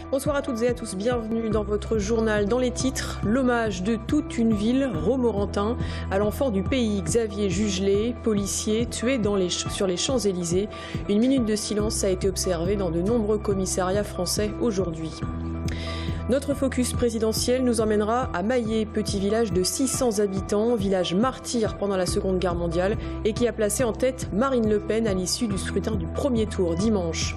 Bonsoir à toutes et à tous, bienvenue dans votre journal. Dans les titres, l'hommage de toute une ville, Romorantin, à l'enfant du pays, Xavier Jugelé, policier, tué sur les Champs-Élysées. Une minute de silence a été observée dans de nombreux commissariats français aujourd'hui. Notre focus présidentiel nous emmènera à Maillé, petit village de 600 habitants, village martyr pendant la Seconde Guerre mondiale et qui a placé en tête Marine Le Pen à l'issue du scrutin du premier tour dimanche.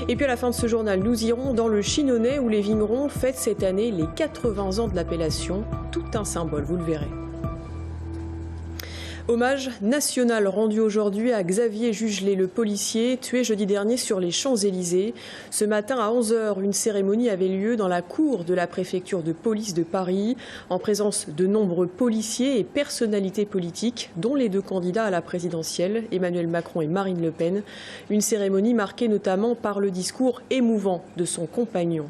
Et puis à la fin de ce journal, nous irons dans le Chinonnais où les vignerons fêtent cette année les 80 ans de l'appellation. Tout un symbole, vous le verrez. Hommage national rendu aujourd'hui à Xavier Jugelé, le policier, tué jeudi dernier sur les Champs-Élysées. Ce matin à 11 h, une cérémonie avait lieu dans la cour de la préfecture de police de Paris, en présence de nombreux policiers et personnalités politiques, dont les deux candidats à la présidentielle, Emmanuel Macron et Marine Le Pen. Une cérémonie marquée notamment par le discours émouvant de son compagnon.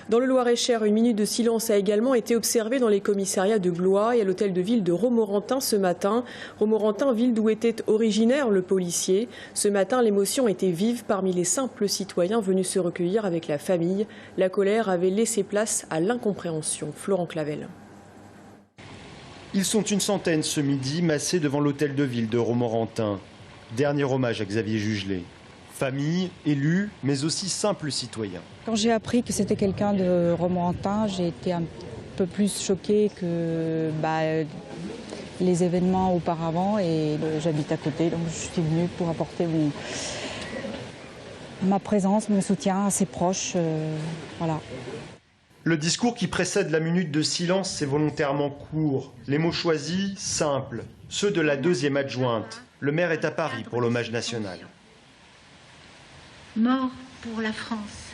Dans le Loir-et-Cher, une minute de silence a également été observée dans les commissariats de Blois et à l'hôtel de ville de Romorantin ce matin. Romorantin, ville d'où était originaire le policier. Ce matin, l'émotion était vive parmi les simples citoyens venus se recueillir avec la famille. La colère avait laissé place à l'incompréhension. Florent Clavel. Ils sont une centaine ce midi, massés devant l'hôtel de ville de Romorantin. Dernier hommage à Xavier Jugelé. Famille, élus, mais aussi simples citoyens. Quand j'ai appris que c'était quelqu'un de Romorantin, j'ai été un peu plus choquée que les événements auparavant et j'habite à côté, donc je suis venue pour apporter ma présence, mon soutien à ses proches. Voilà. Le discours qui précède la minute de silence est volontairement court. Les mots choisis, simples, ceux de la deuxième adjointe. Le maire est à Paris pour l'hommage national. Mort pour la France,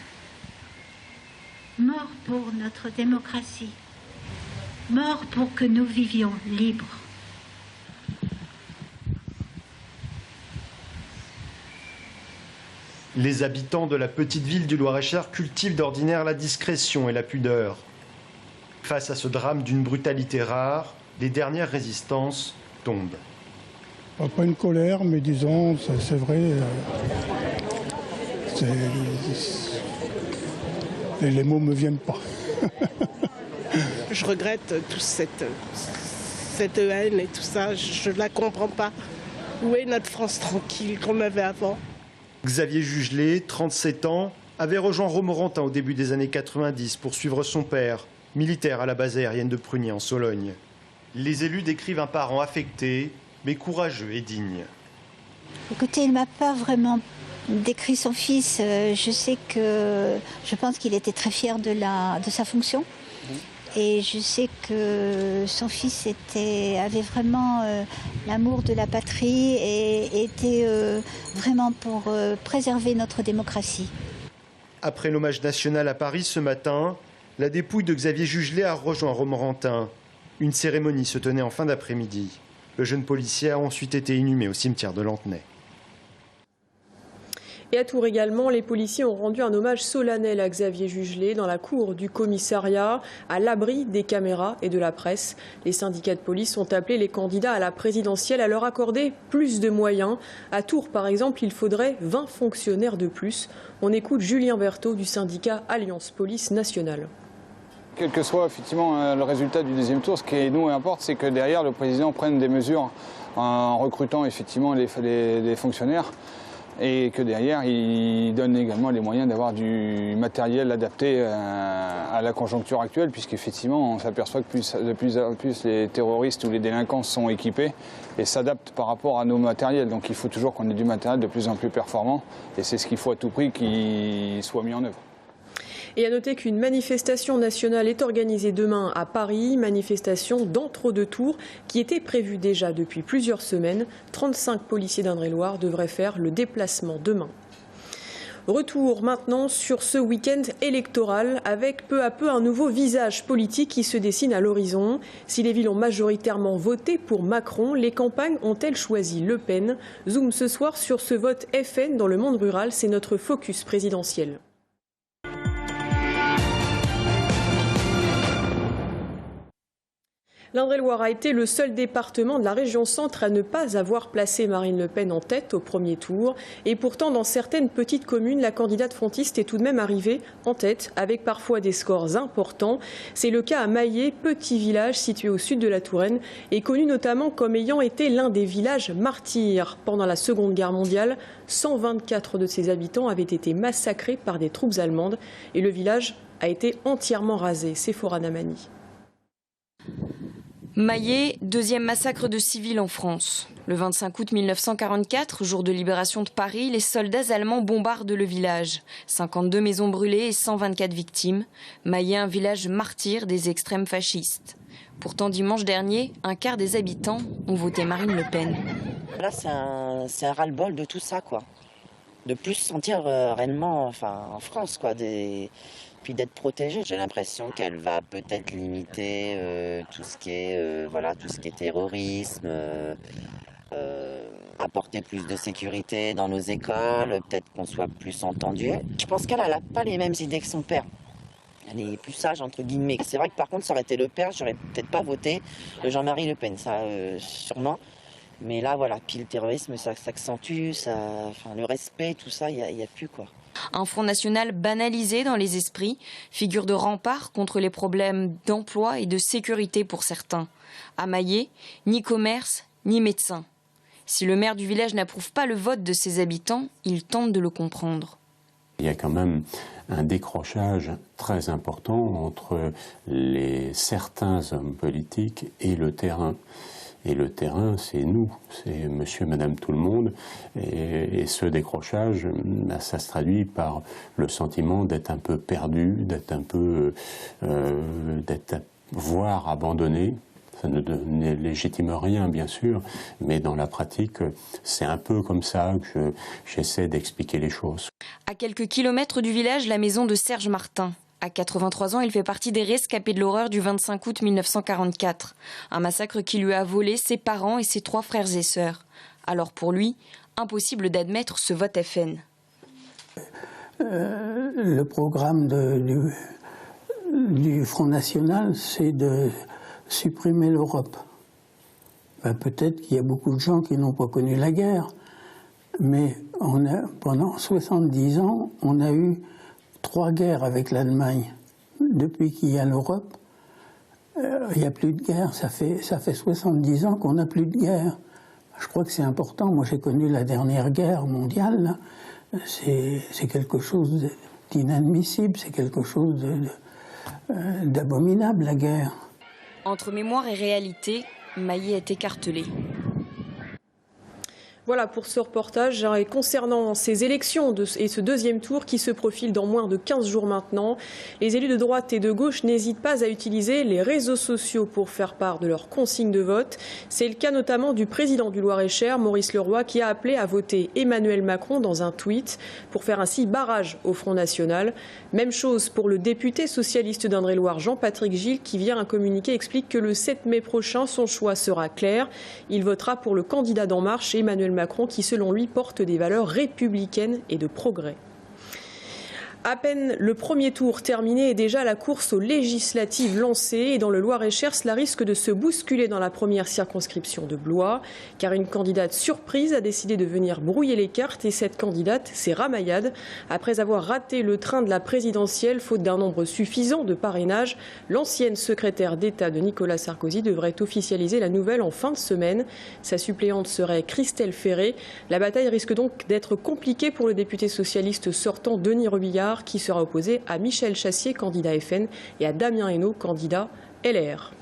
mort pour notre démocratie, mort pour que nous vivions libres. Les habitants de la petite ville du Loir-et-Cher cultivent d'ordinaire la discrétion et la pudeur. Face à ce drame d'une brutalité rare, les dernières résistances tombent. Pas une colère, mais disons, c'est vrai... Les mots ne me viennent pas. Je regrette toute cette haine et tout ça, je ne la comprends pas. Où est notre France tranquille qu'on avait avant? Xavier Jugelé, 37 ans, avait rejoint Romorantin au début des années 90 pour suivre son père, militaire à la base aérienne de Prunier en Sologne. Les élus décrivent un parent affecté, mais courageux et digne. Écoutez, il ne m'a pas vraiment décrit son fils. Je pense qu'il était très fier de sa fonction. Et je sais que son fils avait vraiment l'amour de la patrie et était vraiment pour préserver notre démocratie. Après l'hommage national à Paris ce matin, la dépouille de Xavier Jugelé a rejoint Romorantin. Une cérémonie se tenait en fin d'après-midi. Le jeune policier a ensuite été inhumé au cimetière de Lantenay. Et à Tours également, les policiers ont rendu un hommage solennel à Xavier Jugelé dans la cour du commissariat, à l'abri des caméras et de la presse. Les syndicats de police ont appelé les candidats à la présidentielle à leur accorder plus de moyens. À Tours, par exemple, il faudrait 20 fonctionnaires de plus. On écoute Julien Berthaud du syndicat Alliance Police Nationale. Quel que soit effectivement le résultat du deuxième tour, ce qui nous importe, c'est que derrière le président prenne des mesures en recrutant effectivement les fonctionnaires. Et que derrière, il donne également les moyens d'avoir du matériel adapté à la conjoncture actuelle, puisqu'effectivement, on s'aperçoit que de plus en plus les terroristes ou les délinquants sont équipés et s'adaptent par rapport à nos matériels. Donc il faut toujours qu'on ait du matériel de plus en plus performant, et c'est ce qu'il faut à tout prix qu'il soit mis en œuvre. Et à noter qu'une manifestation nationale est organisée demain à Paris, manifestation d'entre-deux-tours qui était prévue déjà depuis plusieurs semaines. 35 policiers d'Indre-et-Loire devraient faire le déplacement demain. Retour maintenant sur ce week-end électoral avec peu à peu un nouveau visage politique qui se dessine à l'horizon. Si les villes ont majoritairement voté pour Macron, les campagnes ont-elles choisi Le Pen? Zoom ce soir sur ce vote FN dans le monde rural, c'est notre focus présidentiel. L'Indre-et-Loire a été le seul département de la région centre à ne pas avoir placé Marine Le Pen en tête au premier tour. Et pourtant, dans certaines petites communes, la candidate frontiste est tout de même arrivée en tête, avec parfois des scores importants. C'est le cas à Maillé, petit village situé au sud de la Touraine, et connu notamment comme ayant été l'un des villages martyrs. Pendant la Seconde Guerre mondiale, 124 de ses habitants avaient été massacrés par des troupes allemandes, et le village a été entièrement rasé. Séphora Namani. Maillé, deuxième massacre de civils en France. Le 25 août 1944, jour de libération de Paris, les soldats allemands bombardent le village. 52 maisons brûlées et 124 victimes. Maillé, un village martyr des extrêmes fascistes. Pourtant, dimanche dernier, un quart des habitants ont voté Marine Le Pen. Là, c'est un ras-le-bol de tout ça, quoi. De plus se sentir réellement en France, quoi. Puis d'être protégée. J'ai l'impression qu'elle va peut-être limiter tout ce qui est terrorisme, apporter plus de sécurité dans nos écoles, peut-être qu'on soit plus entendu. Je pense qu'elle n'a pas les mêmes idées que son père. Elle est plus sage, entre guillemets. C'est vrai que par contre, ça aurait été le père, j'aurais peut-être pas voté Jean-Marie Le Pen, ça sûrement. Mais là, voilà, puis le terrorisme, ça s'accentue, le respect, tout ça, il n'y a plus, quoi. Un Front national banalisé dans les esprits, figure de rempart contre les problèmes d'emploi et de sécurité pour certains. À Maillé, ni commerce, ni médecin. Si le maire du village n'approuve pas le vote de ses habitants, il tente de le comprendre. Il y a quand même un décrochage très important entre certains hommes politiques et le terrain. Et le terrain, c'est nous, c'est monsieur, madame, tout le monde. Et ce décrochage, ça se traduit par le sentiment d'être un peu perdu, voire abandonné. Ça ne légitime rien, bien sûr, mais dans la pratique, c'est un peu comme ça que j'essaie d'expliquer les choses. À quelques kilomètres du village, la maison de Serge Martin. À 83 ans, il fait partie des rescapés de l'horreur du 25 août 1944. Un massacre qui lui a volé ses parents et ses 3 frères et sœurs. Alors pour lui, impossible d'admettre ce vote FN. Le programme du Front National, c'est de supprimer l'Europe. Peut-être qu'il y a beaucoup de gens qui n'ont pas connu la guerre, mais pendant 70 ans, on a eu 3 guerres avec l'Allemagne. Depuis qu'il y a l'Europe, il n'y a plus de guerre. Ça fait 70 ans qu'on n'a plus de guerre. Je crois que c'est important. Moi, j'ai connu la dernière guerre mondiale. C'est quelque chose d'inadmissible. C'est quelque chose d'abominable, la guerre. Entre mémoire et réalité, Maillé est écartelé. Voilà pour ce reportage. Et concernant ces élections et ce deuxième tour qui se profile dans moins de 15 jours maintenant, les élus de droite et de gauche n'hésitent pas à utiliser les réseaux sociaux pour faire part de leurs consignes de vote. C'est le cas notamment du président du Loir-et-Cher, Maurice Leroy, qui a appelé à voter Emmanuel Macron dans un tweet pour faire ainsi barrage au Front National. Même chose pour le député socialiste d'Indre-et-Loire, Jean-Patrick Gilles, qui vient un communiqué explique que le 7 mai prochain, son choix sera clair. Il votera pour le candidat d'En Marche, Emmanuel Macron, qui selon lui porte des valeurs républicaines et de progrès. À peine le premier tour terminé et déjà la course aux législatives lancée. Et dans le Loir-et-Cher, cela risque de se bousculer dans la première circonscription de Blois, car une candidate surprise a décidé de venir brouiller les cartes. Et cette candidate, c'est Ramayad. Après avoir raté le train de la présidentielle, faute d'un nombre suffisant de parrainages, l'ancienne secrétaire d'État de Nicolas Sarkozy devrait officialiser la nouvelle en fin de semaine. Sa suppléante serait Christelle Ferré. La bataille risque donc d'être compliquée pour le député socialiste sortant Denis Robillard, qui sera opposé à Michel Chassier, candidat FN, et à Damien Hainaut, candidat LR.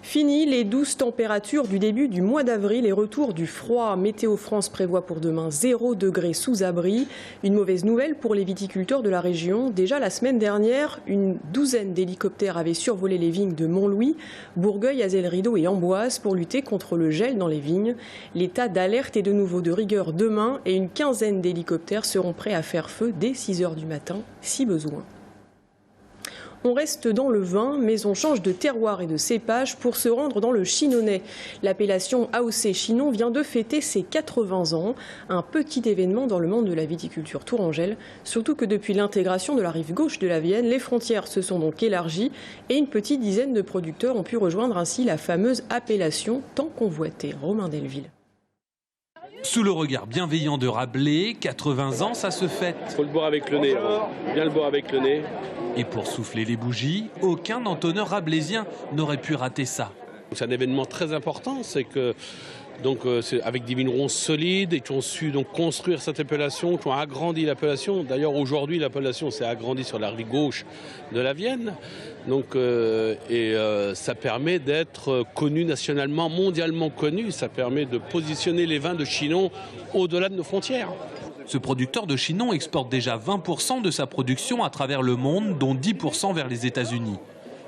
Fini les douces températures du début du mois d'avril et retour du froid. Météo France prévoit pour demain 0 degré sous abri. Une mauvaise nouvelle pour les viticulteurs de la région. Déjà la semaine dernière, une douzaine d'hélicoptères avaient survolé les vignes de Montlouis, Bourgueil, Azel-Rideau et Amboise pour lutter contre le gel dans les vignes. L'état d'alerte est de nouveau de rigueur demain et une quinzaine d'hélicoptères seront prêts à faire feu dès 6 h du matin si besoin. On reste dans le vin, mais on change de terroir et de cépage pour se rendre dans le Chinonnais. L'appellation AOC Chinon vient de fêter ses 80 ans. Un petit événement dans le monde de la viticulture tourangelle, surtout que depuis l'intégration de la rive gauche de la Vienne, les frontières se sont donc élargies et une petite dizaine de producteurs ont pu rejoindre ainsi la fameuse appellation tant convoitée. Romain Delville. Sous le regard bienveillant de Rabelais, 80 ans, ça se fête. Faut le boire avec le nez, bien le boire avec le nez. Et pour souffler les bougies, aucun entonneur rabelaisien n'aurait pu rater ça. C'est un événement très important, c'est que c'est avec des vignerons solides et qui ont su donc construire cette appellation, qui ont agrandi l'appellation. D'ailleurs aujourd'hui l'appellation s'est agrandie sur la rive gauche de la Vienne. Ça permet d'être connu nationalement, mondialement connu. Ça permet de positionner les vins de Chinon au-delà de nos frontières. Ce producteur de Chinon exporte déjà 20% de sa production à travers le monde, dont 10% vers les États-Unis.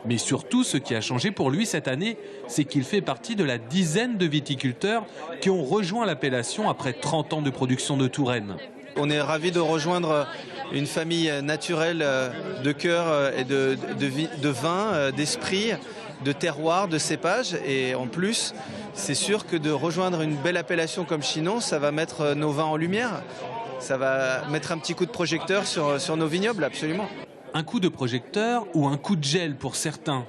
Mais surtout, ce qui a changé pour lui cette année, c'est qu'il fait partie de la dizaine de viticulteurs qui ont rejoint l'appellation après 30 ans de production de Touraine. On est ravis de rejoindre une famille naturelle de cœur et de vin, d'esprit, de terroir, de cépage. Et en plus, c'est sûr que de rejoindre une belle appellation comme Chinon, ça va mettre nos vins en lumière. Ça va mettre un petit coup de projecteur sur nos vignobles, absolument. Un coup de projecteur ou un coup de gel pour certains.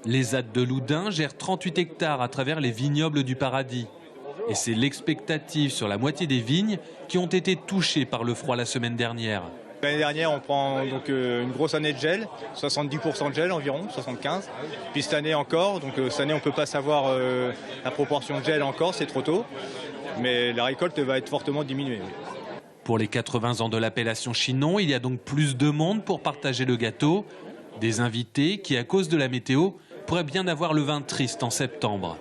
Les ZAD de Loudun gèrent 38 hectares à travers les vignobles du Paradis. Et c'est l'expectative sur la moitié des vignes qui ont été touchées par le froid la semaine dernière. L'année dernière, on prend donc une grosse année de gel, 70% de gel environ, 75%. Puis cette année encore, donc cette année on ne peut pas savoir la proportion de gel encore, c'est trop tôt. Mais la récolte va être fortement diminuée. Pour les 80 ans de l'appellation Chinon, il y a donc plus de monde pour partager le gâteau. Des invités qui, à cause de la météo, pourraient bien avoir le vin triste en septembre.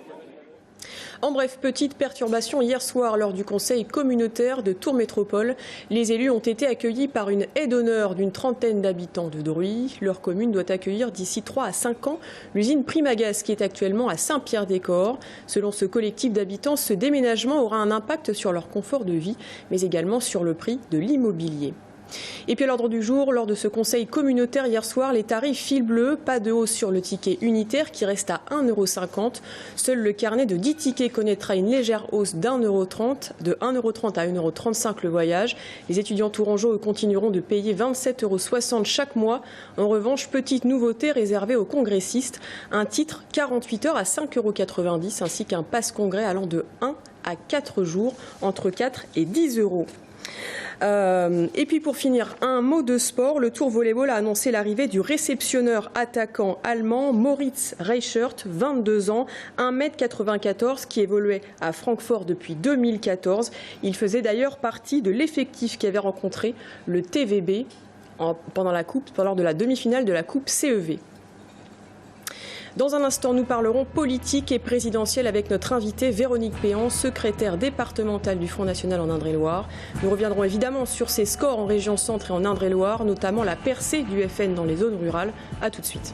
En bref, petite perturbation hier soir lors du conseil communautaire de Tours Métropole. Les élus ont été accueillis par une aide d'honneur d'une trentaine d'habitants de Druy. Leur commune doit accueillir d'ici 3 à 5 ans l'usine Primagaz qui est actuellement à Saint-Pierre-des-Corps. Selon ce collectif d'habitants, ce déménagement aura un impact sur leur confort de vie, mais également sur le prix de l'immobilier. Et puis à l'ordre du jour, lors de ce conseil communautaire hier soir, les tarifs fil bleu, pas de hausse sur le ticket unitaire qui reste à 1,50 €. Seul le carnet de 10 tickets connaîtra une légère hausse de 1,30 € à 1,35 € le voyage. Les étudiants tourangeaux continueront de payer 27,60 € chaque mois. En revanche, petite nouveauté réservée aux congressistes, un titre 48 heures à 5,90 € ainsi qu'un passe congrès allant de 1 à 4 jours entre 4 et 10 €. Et puis pour finir, un mot de sport. Le Tour Volleyball a annoncé l'arrivée du réceptionneur attaquant allemand Moritz Reichert, 22 ans, 1,94 m, qui évoluait à Francfort depuis 2014. Il faisait d'ailleurs partie de l'effectif qui avait rencontré le TVB lors de la demi-finale de la Coupe CEV. Dans un instant, nous parlerons politique et présidentielle avec notre invitée Véronique Péan, secrétaire départementale du Front National en Indre-et-Loire. Nous reviendrons évidemment sur ses scores en région centre et en Indre-et-Loire, notamment la percée du FN dans les zones rurales. A tout de suite.